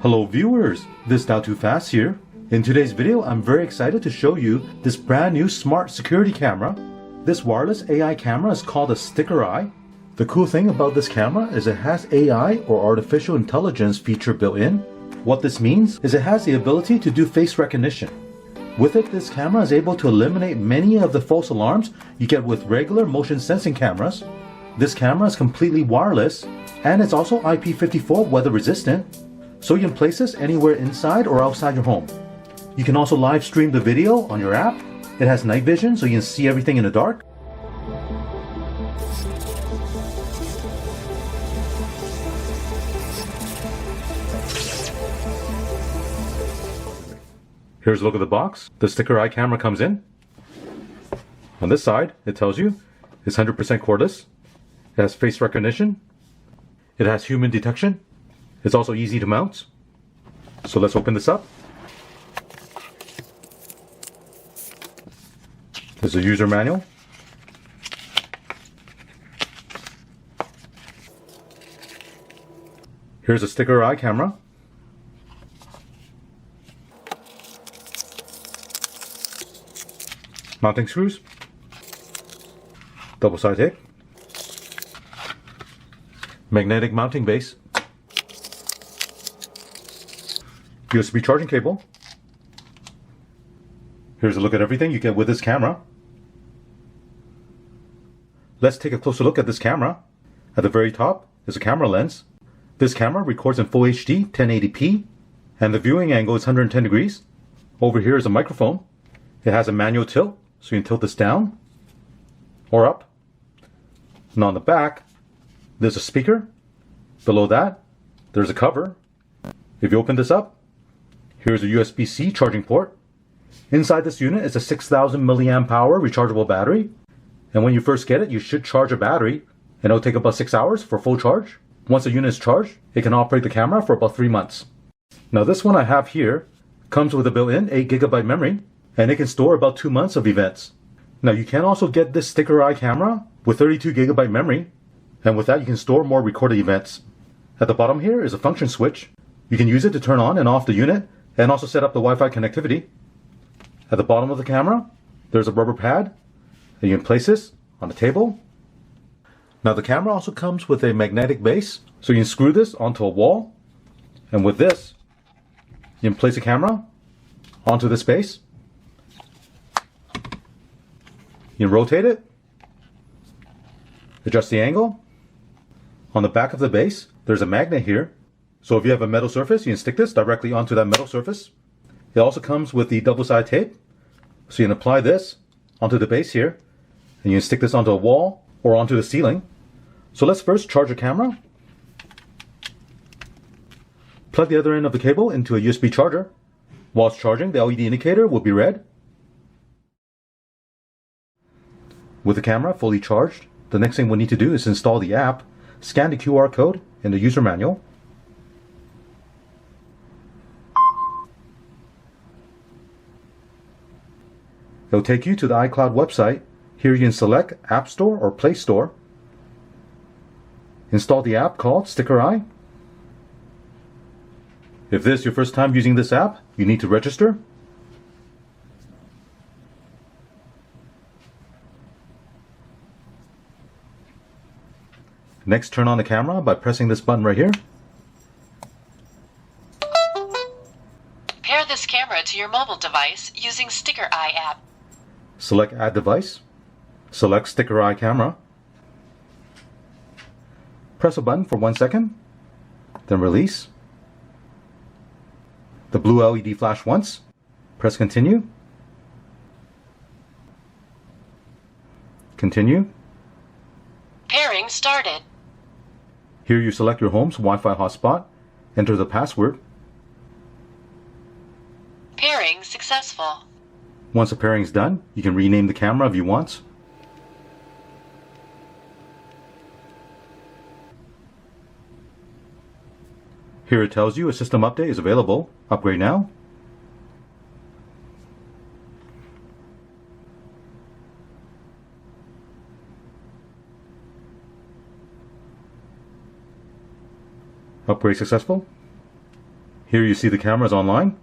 Hello viewers, this Now Too Fast here. In today's video, I'm very excited to show you this brand new smart security camera. This wireless AI camera is called a sticker eye. The cool thing about this camera is it has AI or artificial intelligence feature built in. What this means is it has the ability to do face recognition. With it, this camera is able to eliminate many of the false alarms you get with regular motion sensing cameras. This camera is completely wireless and it's also IP54 weather resistant. So you can place this anywhere inside or outside your home. You can also live stream the video on your app. It has night vision so you can see everything in the dark. Here's a look at the box. The sticker eye camera comes in. On this side, it tells you it's 100% cordless. It has face recognition. It has human detection. It's also easy to mount. So let's open this up. There's a user manual. Here's a sticker eye camera. Mounting screws. Double-side tape. Magnetic mounting base. USB charging cable. Here's a look at everything you get with this camera. Let's take a closer look at this camera. At the very top is a camera lens. This camera records in Full HD 1080p and the viewing angle is 110 degrees. Over here is a microphone. It has a manual tilt, so you can tilt this down or up. And on the back, there's a speaker. Below that, there's a cover. If you open this up, here's a USB-C charging port. Inside this unit is a 6,000 milliamp hour rechargeable battery. And when you first get it, you should charge a battery and it'll take about 6 hours for full charge. Once the unit is charged, it can operate the camera for about 3 months. Now this one I have here comes with a built-in 8GB memory and it can store about 2 months of events. Now you can also get this sticker eye camera with 32GB memory, and with that you can store more recorded events. At the bottom here is a function switch. You can use it to turn on and off the unit and also set up the Wi-Fi connectivity. At the bottom of the camera, there's a rubber pad and you can place this on the table. Now the camera also comes with a magnetic base, so you can screw this onto a wall, and with this you can place the camera onto this base. You can rotate it, adjust the angle. On the back of the base, there's a magnet here. So if you have a metal surface, you can stick this directly onto that metal surface. It also comes with the double-side tape. So you can apply this onto the base here, and you can stick this onto a wall or onto the ceiling. So let's first charge the camera. Plug the other end of the cable into a USB charger. While it's charging, the LED indicator will be red. With the camera fully charged, the next thing we'll need to do is install the app, scan the QR code in the user manual. It'll take you to the iCloud website. Here you can select App Store or Play Store. Install the app called Sticker Eye. If this is your first time using this app, you need to register. Next, turn on the camera by pressing this button right here. Pair this camera to your mobile device using Sticker Eye app. Select Add Device. Select Sticker Eye Camera. Press a button for 1 second, then release. The blue LED flash once. Press Continue. Continue. Pairing started. Here you select your home's Wi-Fi hotspot, enter the password. Pairing successful. Once the pairing is done, you can rename the camera if you want. Here it tells you a system update is available. Upgrade now. Upgrade successful. Here you see the cameras online.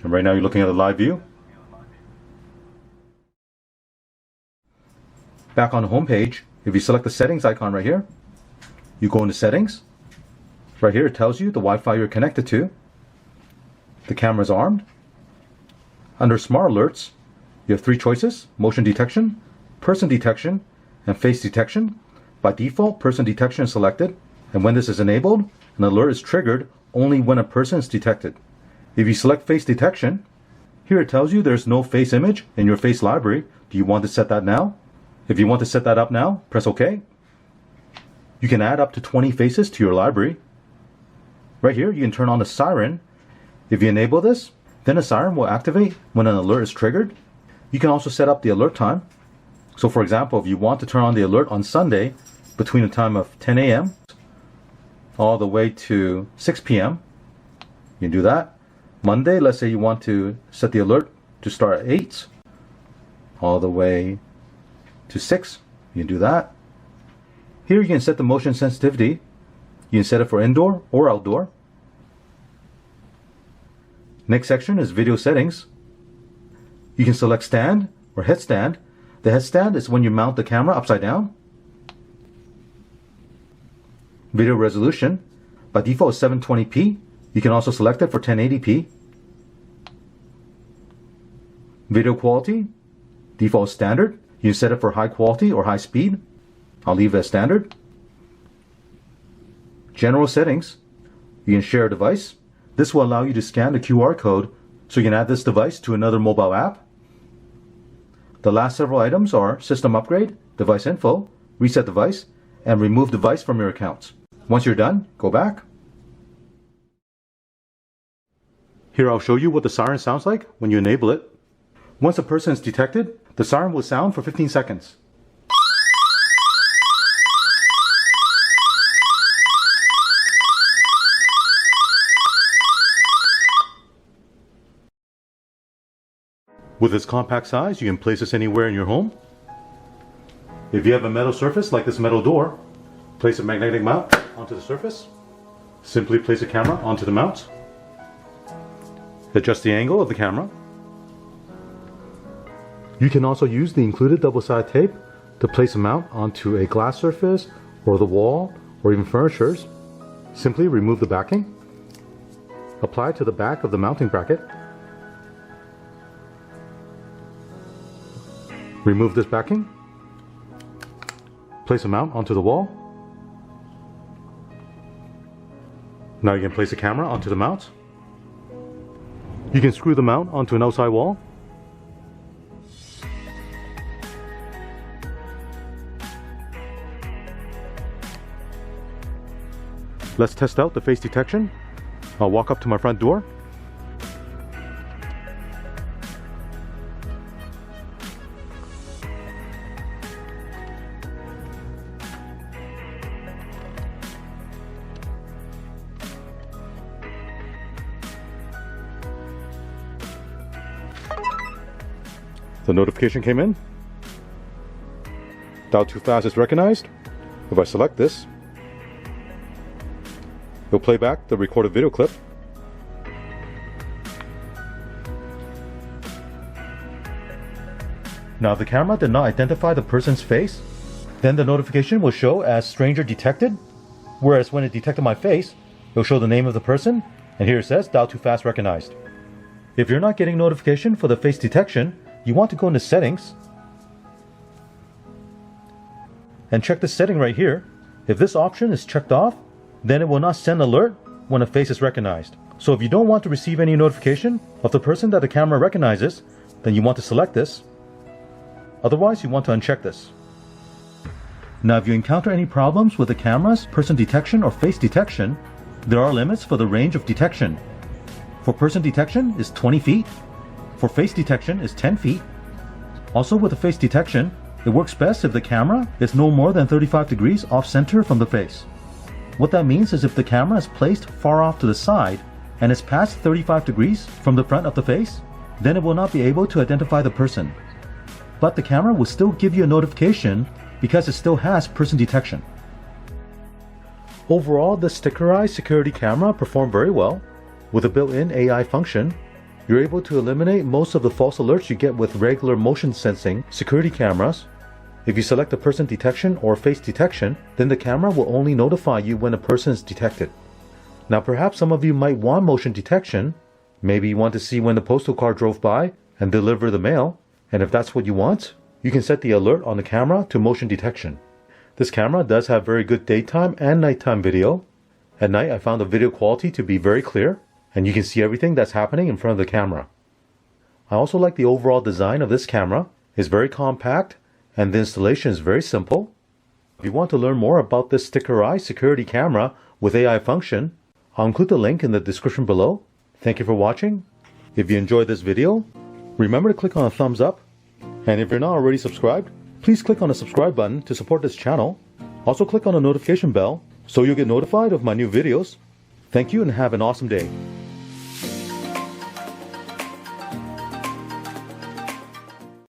And right now you're looking at the live view. Back on the home page, if you select the settings icon right here, you go into settings. Right here it tells you the Wi-Fi you're connected to. The camera is armed. Under smart alerts, you have 3 choices: motion detection, person detection, and face detection. By default, person detection is selected, and when this is enabled, an alert is triggered only when a person is detected. If you select face detection, here it tells you there's no face image in your face library. Do you want to set that now? If you want to set that up now, press OK. You can add up to 20 faces to your library. Right here, you can turn on the siren. If you enable this, then a siren will activate when an alert is triggered. You can also set up the alert time. So for example, if you want to turn on the alert on Sunday between the time of 10 a.m. all the way to 6 p.m., you can do that. Monday, let's say you want to set the alert to start at 8 all the way to 6, you can do that. Here you can set the motion sensitivity. You can set it for indoor or outdoor. Next section is video settings. You can select stand or headstand. The headstand is when you mount the camera upside down. Video resolution, by default is 720p. You can also select it for 1080p. Video quality, default is standard. You can set it for high quality or high speed. I'll leave it as standard. General settings, you can share a device. This will allow you to scan the QR code so you can add this device to another mobile app. The last several items are system upgrade, device info, reset device, and remove device from your accounts. Once you're done, go back. Here I'll show you what the siren sounds like when you enable it. Once a person is detected, the siren will sound for 15 seconds. With its compact size, you can place this anywhere in your home. If you have a metal surface like this metal door, place a magnetic mount onto the surface. Simply place a camera onto the mount. Adjust the angle of the camera. You can also use the included double-sided tape to place a mount onto a glass surface or the wall or even furniture. Simply remove the backing. Apply to the back of the mounting bracket. Remove this backing. Place a mount onto the wall. Now you can place a camera onto the mount. You can screw the mount onto an outside wall. Let's test out the face detection. I'll walk up to my front door. The notification came in. Dial too fast is recognized. If I select this, it'll play back the recorded video clip. Now if the camera did not identify the person's face, then the notification will show as stranger detected, whereas when it detected my face, it'll show the name of the person, and here it says dial too fast recognized. If you're not getting notification for the face detection, you want to go into settings and check the setting right here. If this option is checked off, then it will not send alert when a face is recognized. So if you don't want to receive any notification of the person that the camera recognizes, then you want to select this. Otherwise, you want to uncheck this. Now if you encounter any problems with the camera's person detection or face detection, there are limits for the range of detection. For person detection is 20 feet. For face detection is 10 feet. Also with the face detection, it works best if the camera is no more than 35 degrees off center from the face. What that means is if the camera is placed far off to the side and is past 35 degrees from the front of the face, then it will not be able to identify the person. But the camera will still give you a notification because it still has person detection. Overall, the Sticker Eye security camera performed very well. With a built-in AI function, you're able to eliminate most of the false alerts you get with regular motion sensing security cameras. If you select a person detection or face detection, then the camera will only notify you when a person is detected. Now perhaps some of you might want motion detection. Maybe you want to see when the postal car drove by and deliver the mail. And if that's what you want, you can set the alert on the camera to motion detection. This camera does have very good daytime and nighttime video. At night I found the video quality to be very clear, and you can see everything that's happening in front of the camera. I also like the overall design of this camera. It's very compact and the installation is very simple. If you want to learn more about this Sticker Eye security camera with AI function, I'll include the link in the description below. Thank you for watching. If you enjoyed this video, remember to click on a thumbs up. And if you're not already subscribed, please click on the subscribe button to support this channel. Also click on the notification bell so you'll get notified of my new videos. Thank you and have an awesome day.